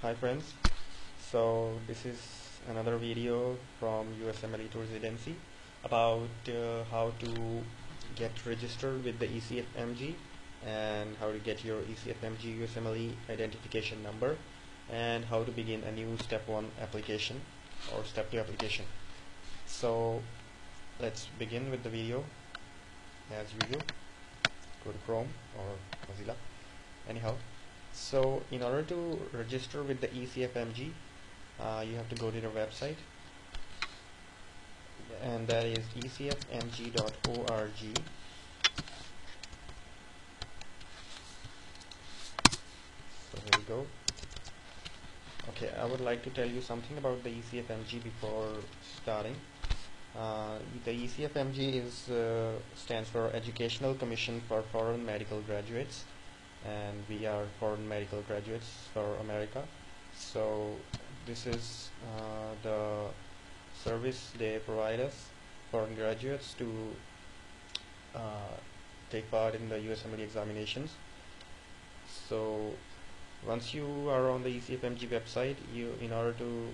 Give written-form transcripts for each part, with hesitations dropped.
Hi friends, so this is another video from Usmle Residency about how to get registered with the Ecfmg and how to get your Ecfmg Usmle identification number and how to begin a new step 1 application or step 2 application. So let's begin with the video. As usual, go to Chrome or Mozilla. Anyhow, so in order to register with the Ecfmg, you have to go to their website, and that is ecfmg.org. So here we go. Okay, I would like to tell you something about the Ecfmg before starting. The Ecfmg stands for Educational Commission for Foreign Medical Graduates, and we are foreign medical graduates for America. So this is the service they provide us, foreign graduates, to take part in the Usmle examinations. So once you are on the Ecfmg website, in order to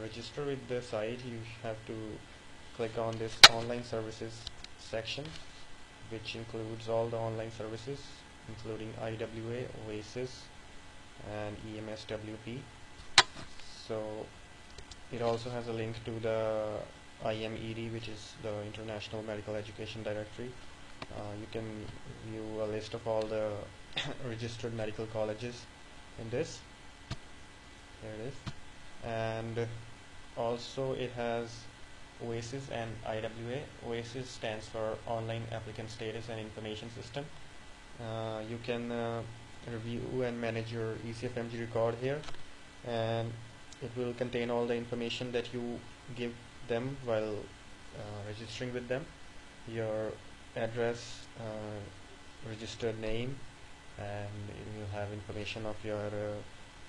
register with the site, you have to click on this online services section, which includes all the online services including IWA, OASIS and EMSWP. So it also has a link to the IMED, which is the International Medical Education Directory. You can view a list of all the registered medical colleges in this. There it is. And also it has OASIS and IWA. OASIS stands for Online Applicant Status and Information System. You can review and manage your Ecfmg record here, and it will contain all the information that you give them while registering with them: your address, registered name, and it will have information of your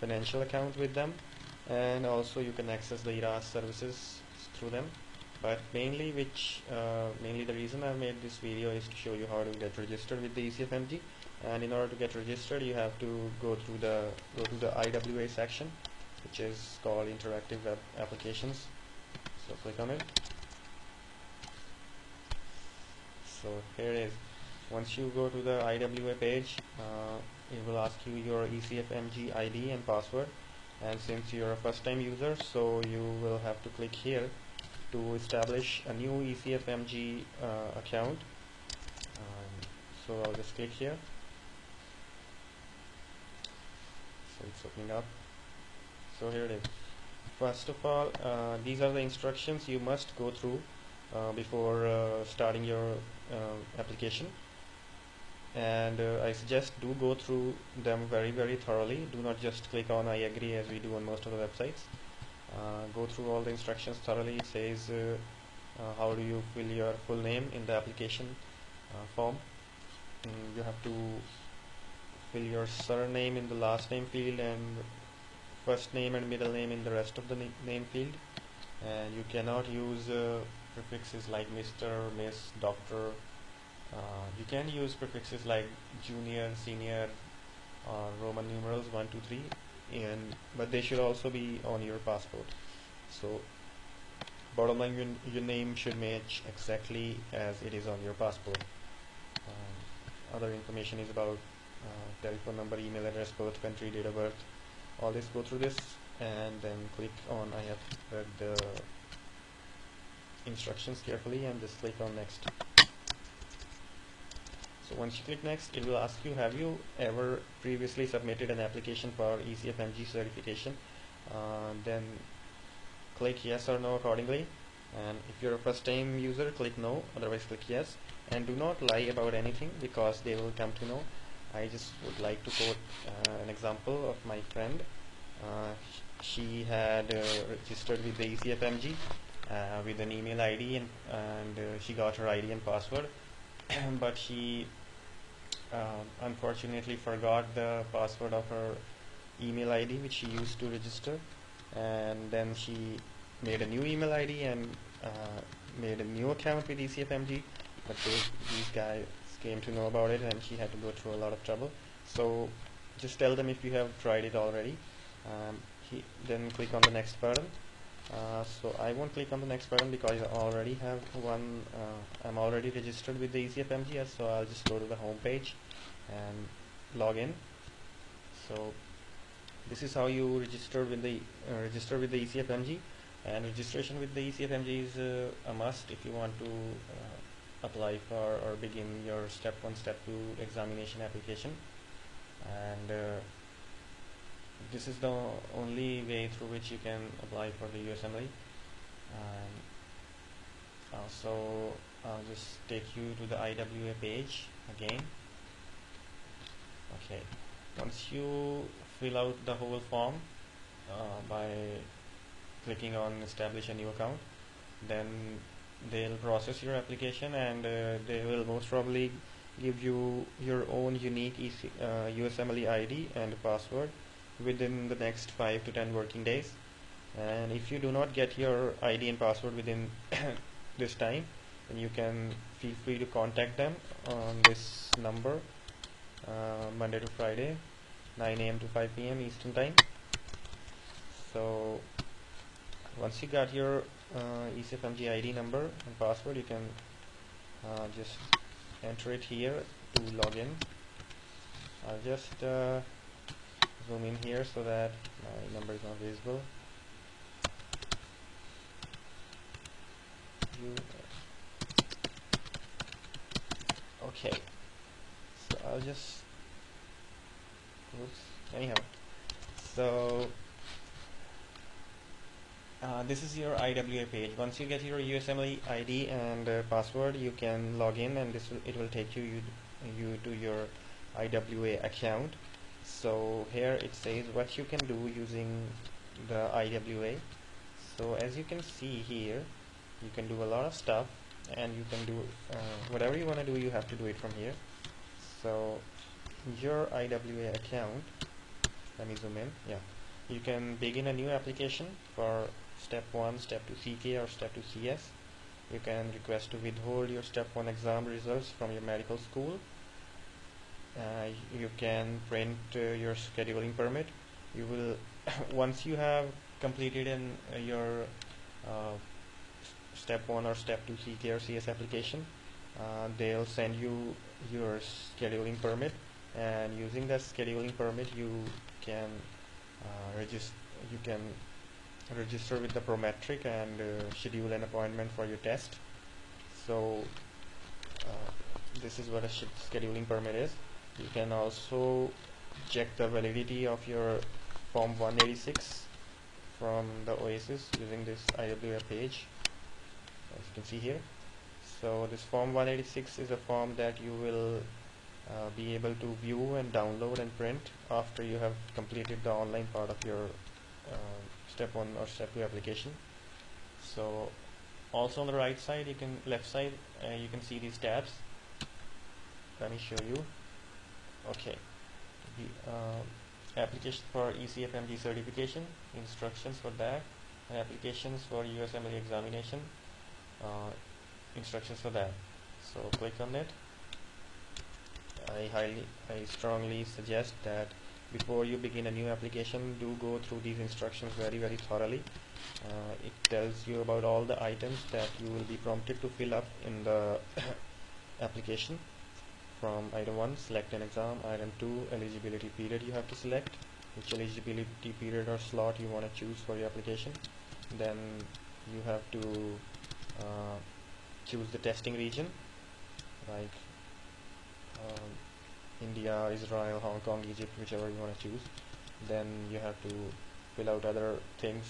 financial account with them, and also you can access the ERAS services through them. But mainly the reason I made this video is to show you how to get registered with the Ecfmg. And in order to get registered, you have to go to the IWA section, which is called Interactive Web Applications. So click on it. So here it is. Once you go to the IWA page, it will ask you your Ecfmg ID and password. And since you're a first-time user, so you will have to click here to establish a new Ecfmg account. So I'll just click here. So it's opening up. So here it is. First of all, these are the instructions you must go through before starting your application. And I suggest do go through them very thoroughly. Do not just click on I agree as we do on most of the websites. Go through all the instructions thoroughly. It says how do you fill your full name in the application form. You have to fill your surname in the last name field and first name and middle name in the rest of the name field. And you cannot use prefixes like Mr., Miss, Doctor. You can use prefixes like junior, senior, Roman numerals 1, 2, 3. But they should also be on your passport. So bottom line, your name should match exactly as it is on your passport. Other information is about telephone number, email address, birth country, date of birth. All this, go through this and then click on I have read the instructions carefully, and just click on next. So once you click next, it will ask you, have you ever previously submitted an application for Ecfmg certification? Then click yes or no accordingly. And if you're a first time user, click no, otherwise click yes. And do not lie about anything, because they will come to know. I just would like to quote an example of my friend. She had registered with the Ecfmg with an email ID, and she got her ID and password. But she unfortunately forgot the password of her email ID which she used to register, and then she made a new email ID and made a new account with Ecfmg, but these guys came to know about it, and she had to go through a lot of trouble. So just tell them if you have tried it already. then click on the next button. So I won't click on the next button because I already have one. I'm already registered with the Ecfmg, so I'll just go to the home page and log in. So this is how you register with the Ecfmg, and registration with the Ecfmg is a must if you want to apply for or begin your step 1 step 2 examination application. And this is the only way through which you can apply for the Usmle. And also I'll just take you to the IWA page again. Okay, once you fill out the whole form by clicking on establish a new account, then they'll process your application, and they will most probably give you your own unique Usmle ID and password within the next 5 to 10 working days. And if you do not get your ID and password within this time, then you can feel free to contact them on this number Monday to Friday, 9 AM to 5 PM Eastern Time. So once you got your Ecfmg ID number and password, you can just enter it here to log in. I'll just zoom in here so that my number is not visible. Okay, so I'll just anyhow, so this is your IWA page. Once you get your Usmle ID and password, you can log in, and it will take you to your IWA account. So here it says what you can do using the IWA. So as you can see here, you can do a lot of stuff, and you can do whatever you want to do. You have to do it from here. So your IWA account, let me zoom in. Yeah, you can begin a new application for step 1, step 2 CK, or step 2 CS. You can request to withhold your step 1 exam results from your medical school. You can print your scheduling permit. You will once you have completed your step 1 or step 2 CK or CS application, they'll send you your scheduling permit, and using that scheduling permit you can register with the Prometric and schedule an appointment for your test. So this is what a scheduling permit is. You can also check the validity of your form 186 from the OASIS using this IWA page, as you can see here. So this form 186 is a form that you will be able to view and download and print after you have completed the online part of your step 1 or step 2 application. So also on the right side, left side, you can see these tabs. Let me show you. Okay, the application for Ecfmg certification, instructions for that, and applications for Usmle examination, instructions for that. So click on it. I strongly suggest that before you begin a new application, do go through these instructions very thoroughly. It tells you about all the items that you will be prompted to fill up in the application. From item 1, select an exam. Item 2, eligibility period you have to select, which eligibility period or slot you want to choose for your application. Then you have to choose the testing region, like India, Israel, Hong Kong, Egypt, whichever you want to choose. Then you have to fill out other things,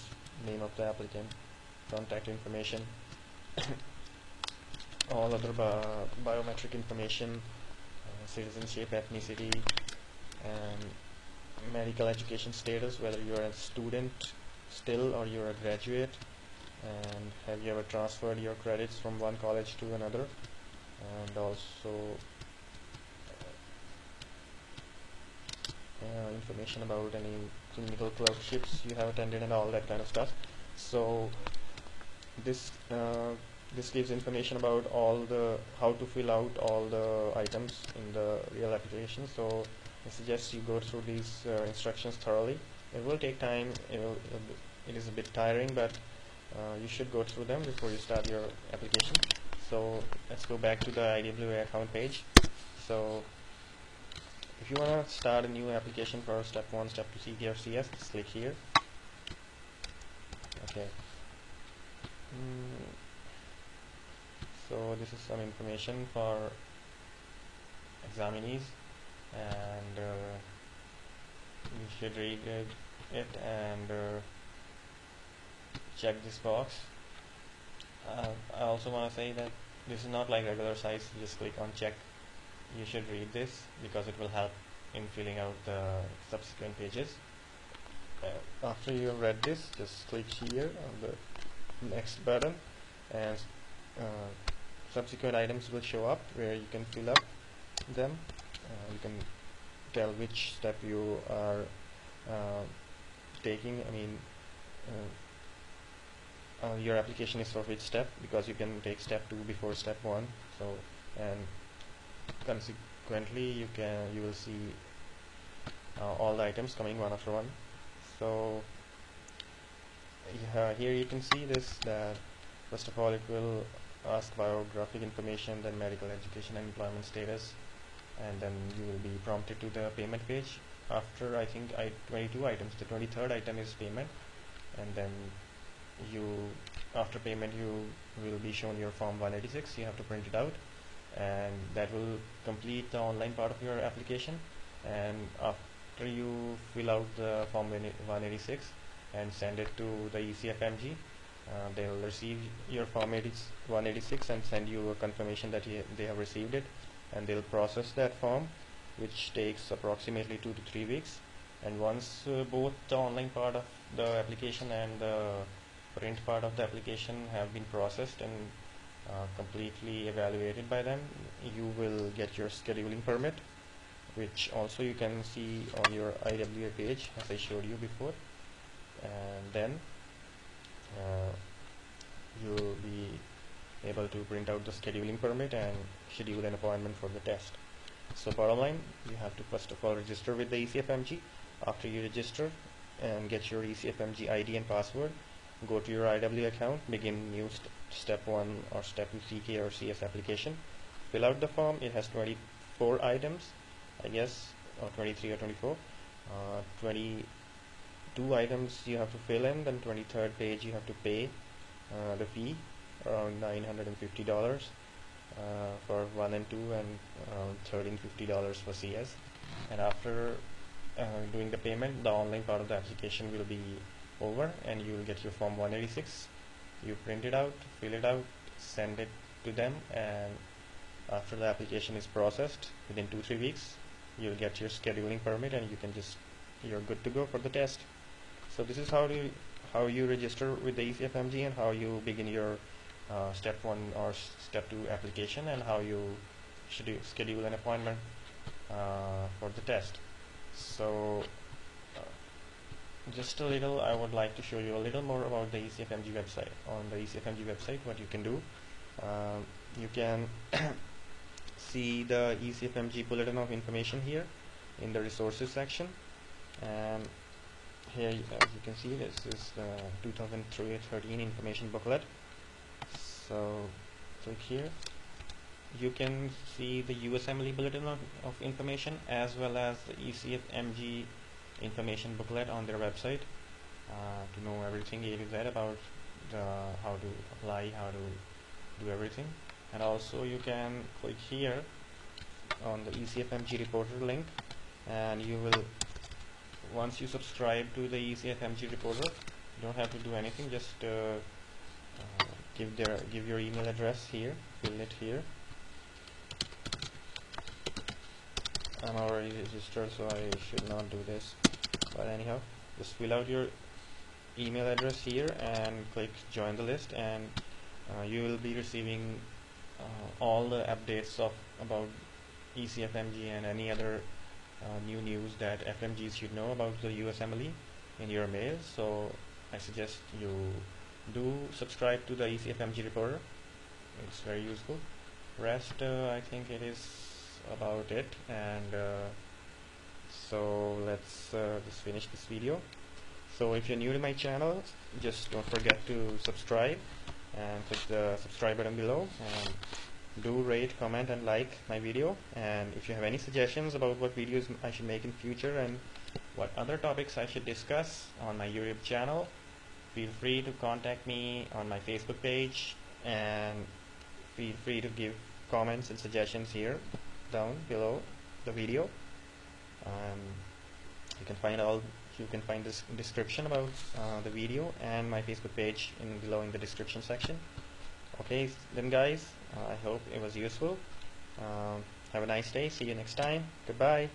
name of the applicant, contact information, all other biometric information, citizenship, ethnicity, and medical education status, whether you're a student still or you're a graduate, and have you ever transferred your credits from one college to another, and also information about any clinical clerkships you have attended and all that kind of stuff. So this gives information about how to fill out all the items in the real application. So I suggest you go through these instructions thoroughly It will take time. It is a bit tiring, but you should go through them before you start your application. So let's go back to the IWA account page. So if you want to start a new application for step 1, step 2 CK or CS, just click here. Okay. So this is some information for examinees, and you should read it and check this box. I also want to say that this is not like regular sites. You just click on check. You should read this because it will help in filling out the subsequent pages. After you have read this, just click here on the next button, and subsequent items will show up where you can fill up them. You can tell which step you are taking. I mean, your application is for which step, because you can take step 2 before step 1. So, and consequently you will see all the items coming one after one. So here you can see this, that first of all it will ask biographic information, then medical education and employment status, and then you will be prompted to the payment page. After I think 22 items, the 23rd item is payment, and then after payment you will be shown your form 186. You have to print it out, and that will complete the online part of your application. And after you fill out the form 186 and send it to the Ecfmg, they will receive your form 186 and send you a confirmation that they have received it, and they will process that form, which takes approximately 2 to 3 weeks. And once both the online part of the application and the print part of the application have been processed and completely evaluated by them, you will get your scheduling permit, which also you can see on your IWA page as I showed you before. And then you will be able to print out the scheduling permit and schedule an appointment for the test. So bottom line, you have to first of all register with the Ecfmg. After you register and get your Ecfmg ID and password, go to your IWA account, begin new step 1 or step 2 CK or CS application. Fill out the form. It has 24 items, I guess, or 23 or 24. 22 items you have to fill in, then 23rd page you have to pay the fee, around $950 for 1 and 2, and $1,350 for CS. And after doing the payment, the online part of the application will be over, and you will get your form 186. You print it out, fill it out, send it to them, and after the application is processed, within 2-3 weeks you'll get your scheduling permit, and you're good to go for the test. So this is how you register with the Ecfmg, and how you begin your step 1 or step 2 application, and how you should schedule an appointment for the test. So just a little, I would like to show you a little more about the Ecfmg website. On the Ecfmg website, what you can do, you can see the Ecfmg bulletin of information here in the resources section. And here, as you can see, this is the 2013 information booklet. So click here. You can see the Usmle bulletin of information, as well as the Ecfmg information booklet on their website, to know everything A to Z about how to apply, how to do everything. And also you can click here on the Ecfmg reporter link, and you will, once you subscribe to the Ecfmg reporter, you don't have to do anything, just give your email address here, fill it here. I'm already registered, so I should not do this, but anyhow, just fill out your email address here and click join the list, and you will be receiving all the updates about Ecfmg and any other new news that FMGs should know about the Usmle in your mail. So I suggest you do subscribe to the Ecfmg reporter. It's very useful. Rest, I think it is about it, and so let's just finish this video. So if you're new to my channel, just don't forget to subscribe and click the subscribe button below, and do rate, comment and like my video. And if you have any suggestions about what videos I should make in future and what other topics I should discuss on my YouTube channel, feel free to contact me on my Facebook page, and feel free to give comments and suggestions here down below the video. You can find this description about the video and my Facebook page below in the description section. Okay then guys, I hope it was useful. Have a nice day. See you next time. Goodbye.